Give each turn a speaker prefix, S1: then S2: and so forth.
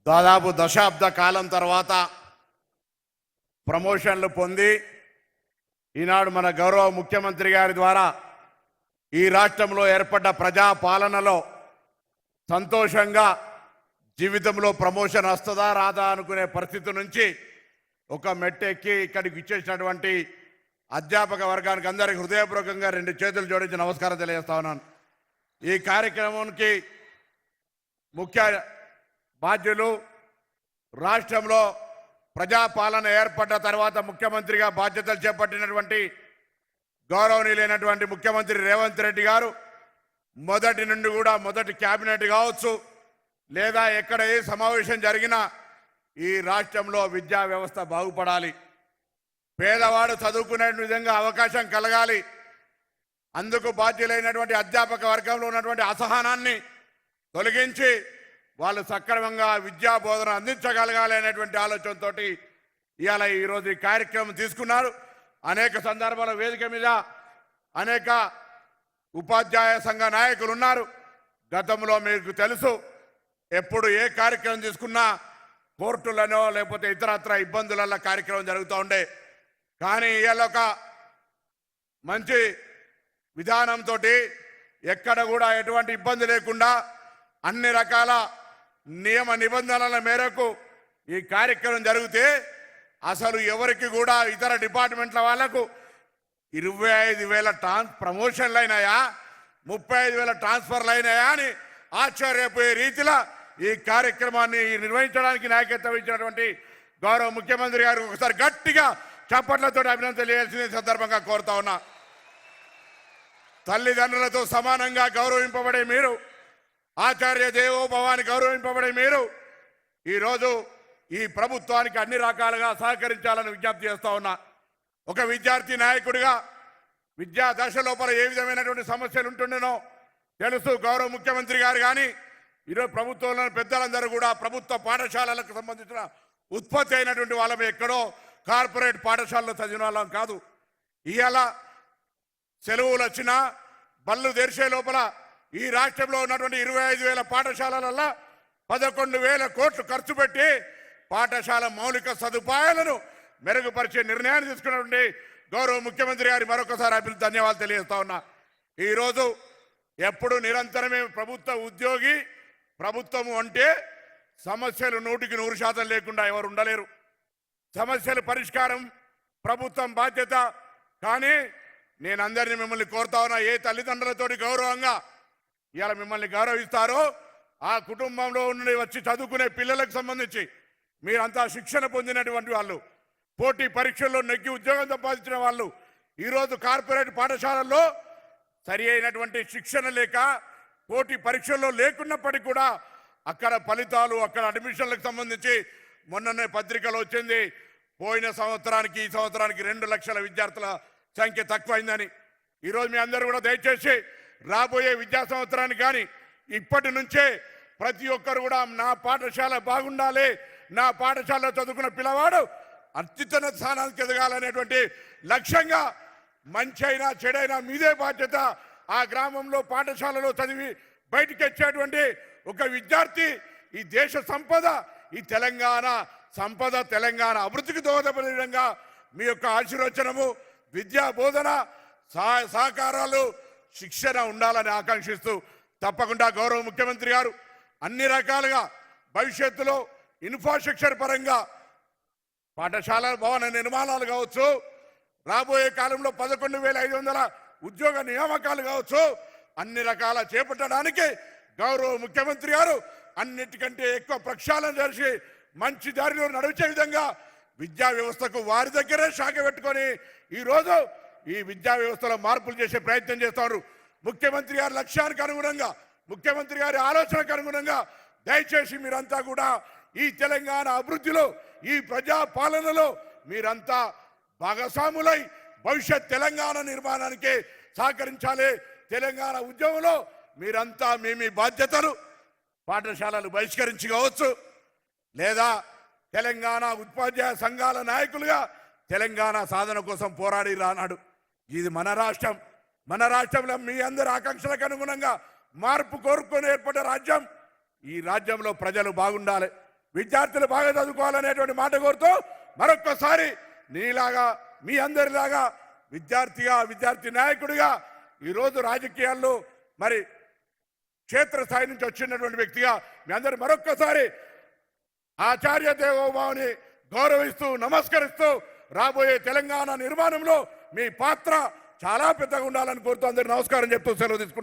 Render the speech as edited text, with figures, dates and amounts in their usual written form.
S1: దాదాపు దశాబ్ద కాలం తర్వాత ప్రమోషన్లు పొంది ఈనాడు మన గౌరవ ముఖ్యమంత్రి గారి ద్వారా ఈ రాష్ట్రంలో ఏర్పడ్డ ప్రజా పాలనలో సంతోషంగా జీవితంలో ప్రమోషన్ వస్తుందా రాదా అనుకునే పరిస్థితి నుంచి ఒక మెట్టెక్కి ఇక్కడికి ఇచ్చేసినటువంటి అధ్యాపక వర్గానికి అందరికీ హృదయపూర్వకంగా రెండు చేతులు జోడించి నమస్కారం తెలియజేస్తా ఉన్నాను. ఈ కార్యక్రమానికి ముఖ్య బాధ్యులు రాష్ట్రంలో ప్రజాపాలన ఏర్పడ్డ తర్వాత ముఖ్యమంత్రిగా బాధ్యతలు చేపట్టినటువంటి గౌరవనీయులైనటువంటి ముఖ్యమంత్రి రేవంత్ రెడ్డి గారు మొదటి నుండి కూడా మొదటి క్యాబినెట్ కావచ్చు లేదా ఎక్కడ ఏ సమావేశం జరిగినా ఈ రాష్ట్రంలో విద్యా వ్యవస్థ బాగుపడాలి, పేదవాడు చదువుకునే విధంగా అవకాశం కలగాలి, అందుకు బాధ్యులైనటువంటి అధ్యాపక వర్గంలో ఉన్నటువంటి అసహనాన్ని తొలగించి వాళ్ళు సక్రమంగా విద్యా బోధన అందించగలగాలి అనేటువంటి ఆలోచనతో ఇవాళ ఈరోజు ఈ కార్యక్రమం తీసుకున్నారు. అనేక సందర్భాల వేదిక మీద అనేక ఉపాధ్యాయ సంఘ నాయకులు ఉన్నారు. గతంలో మీకు తెలుసు, ఎప్పుడు ఏ కార్యక్రమం తీసుకున్నా కోర్టులనో లేకపోతే ఇతరత్ర ఇబ్బందుల కార్యక్రమం జరుగుతూ ఉండే. కానీ ఇవాళ ఒక మంచి విధానంతో ఎక్కడ కూడా ఎటువంటి ఇబ్బంది లేకుండా అన్ని రకాల నియమ నిబంధనల మేరకు ఈ కార్యక్రమం జరిగితే అసలు ఎవరికి కూడా ఇతర డిపార్ట్మెంట్ల వాళ్లకు 25,000 ప్రమోషన్లు అయినాయా, 35,000 ట్రాన్స్ఫర్లు అయినాయా అని ఆశ్చర్యపోయే రీతిలో ఈ కార్యక్రమాన్ని నిర్వహించడానికి నాయకత్వం ఇచ్చినటువంటి గౌరవ ముఖ్యమంత్రి గారు ఒకసారి గట్టిగా చప్పట్లతో అభినందన తెలియాల్సిన సందర్భంగా కోరుతా ఉన్నా. తల్లిదండ్రులతో సమానంగా గౌరవింపబడే మీరు, ఆచార్య దేవోభవాన్ని గౌరవింపబడే మీరు ఈరోజు ఈ ప్రభుత్వానికి అన్ని రకాలుగా సహకరించాలని విజ్ఞప్తి చేస్తా ఉన్నా. ఒక విద్యార్థి నాయకుడిగా విద్యా దశ లోపల ఏ విధమైనటువంటి సమస్యలు ఉంటుండేనో తెలుసు. గౌరవ ముఖ్యమంత్రి గారు కానీ ఈరోజు ప్రభుత్వంలోని పెద్దలందరూ కూడా ప్రభుత్వ పాఠశాలలకు సంబంధించిన ఉత్పత్తి అయినటువంటి వాళ్ళమే, ఎక్కడో కార్పొరేట్ పాఠశాలలో చదివిన వాళ్ళం కాదు. ఇవాళ సెలవులు వచ్చినా బళ్ళు తెరిచే లోపల ఈ రాష్ట్రంలో ఉన్నటువంటి 25,000 పాఠశాలలలో 11,000 కోట్లు ఖర్చు పెట్టి పాఠశాల మౌలిక సదుపాయాలను మెరుగుపరిచే నిర్ణయాన్ని తీసుకున్నటువంటి గౌరవ ముఖ్యమంత్రి గారి మరొకసారి ధన్యవాదాలు తెలియజేస్తా ఉన్నా. ఈరోజు ఎప్పుడు నిరంతరమే ప్రభుత్వ ఉద్యోగి, ప్రభుత్వము అంటే సమస్యలు 100% లేకుండా ఎవరు ఉండలేరు. సమస్యల పరిష్కారం ప్రభుత్వం బాధ్యత. కానీ నేను అందరినీ మిమ్మల్ని కోరుతా ఉన్నా, ఏ తల్లిదండ్రులతోటి గౌరవంగా ఇవాళ మిమ్మల్ని గౌరవిస్తారో ఆ కుటుంబంలో ఉండి వచ్చి చదువుకునే పిల్లలకు సంబంధించి మీరంతా శిక్షణ పొందినటువంటి వాళ్ళు, పోటీ పరీక్షల్లో నెగ్గి ఉద్యోగం సంపాదించిన వాళ్ళు ఈరోజు కార్పొరేట్ పాఠశాలల్లో సరి అయినటువంటి శిక్షణ లేక పోటీ పరీక్షల్లో లేకున్నప్పటికీ కూడా అక్కడ ఫలితాలు, అక్కడ అడ్మిషన్లకు సంబంధించి మొన్ననే పత్రికలు వచ్చింది, పోయిన సంవత్సరానికి ఈ సంవత్సరానికి 2 లక్షల విద్యార్థుల సంఖ్య తక్కువైందని. ఈరోజు మీ అందరూ కూడా దయచేసి రాబోయే విద్యా సంవత్సరానికి కానీ ఇప్పటి నుంచే ప్రతి ఒక్కరు కూడా నా పాఠశాల బాగుండాలి, నా పాఠశాలలో చదువుకున్న పిల్లవాడు అత్యున్నత స్థానానికి ఎదగాలనేటువంటి లక్ష్యంగా మంచి అయినా చెడైనా మీదే బాధ్యత. ఆ గ్రామంలో పాఠశాలలో చదివి బయటికి వచ్చేటువంటి ఒక విద్యార్థి ఈ దేశ సంపద, ఈ తెలంగాణ సంపద, తెలంగాణ అభివృద్ధికి దోహదపడే విధంగా మీ యొక్క ఆశీర్వచనము, విద్యా బోధన, సహకారాలు, శిక్షణ ఉండాలని ఆకాంక్షిస్తూ తప్పకుండా గౌరవ ముఖ్యమంత్రి గారు అన్ని రకాలుగా భవిష్యత్తులో ఇన్ఫ్రాస్ట్రక్చర్ పరంగా పాఠశాల భవన నిర్మాణాలు కావచ్చు, రాబోయే కాలంలో 11,500 ఉద్యోగ నియామకాలు కావచ్చు, అన్ని రకాల చేపట్టడానికి గౌరవ ముఖ్యమంత్రి గారు అన్నిటికంటే ఎక్కువ ప్రక్షాళన చేసి మంచి దారిలో నడిచే విధంగా విద్యా వ్యవస్థకు వారి దగ్గరే శాఖ పెట్టుకొని ఈరోజు ఈ విద్యా వ్యవస్థలో మార్పులు చేసే ప్రయత్నం చేస్తారు. ముఖ్యమంత్రి గారి లక్ష్యానికి అనుగుణంగా, ముఖ్యమంత్రి గారి ఆలోచనకు అనుగుణంగా దయచేసి మీరంతా కూడా ఈ తెలంగాణ అభివృద్ధిలో, ఈ ప్రజా పాలనలో మీరంతా భాగస్వాములై భవిష్యత్ తెలంగాణ నిర్మాణానికి సహకరించాలి. తెలంగాణ ఉద్యమంలో మీరంతా మీ బాధ్యతలు పాఠశాలలు బహిష్కరించి కావచ్చు, లేదా తెలంగాణ ఉపాధ్యాయ సంఘాల నాయకులుగా తెలంగాణ సాధన కోసం పోరాడి రానాడు. ఇది మన రాష్ట్రం. మన రాష్ట్రంలో మీ అందరి ఆకాంక్షలకు అనుగుణంగా మార్పు కోరుకొని ఏర్పడ్డ రాజ్యం. ఈ రాజ్యంలో ప్రజలు బాగుండాలి, విద్యార్థులు బాగా చదువుకోవాలనేటువంటి మాట కోరుతూ మరొక్కసారి నీలాగా మీ అందరిలాగా విద్యార్థి నాయకుడిగా ఈరోజు రాజకీయాల్లో మరి క్షేత్రస్థాయి నుంచి వచ్చినటువంటి వ్యక్తిగా మీ అందరు మరొక్కసారి ఆచార్య దేవోభావుని గౌరవిస్తూ నమస్కరిస్తూ రాబోయే తెలంగాణ నిర్మాణంలో మీ పాత్ర చాలా పెద్దగా ఉండాలని కోరుతూ అందరు నమస్కారం చెప్తూ సెలవు తీసుకుంటాను.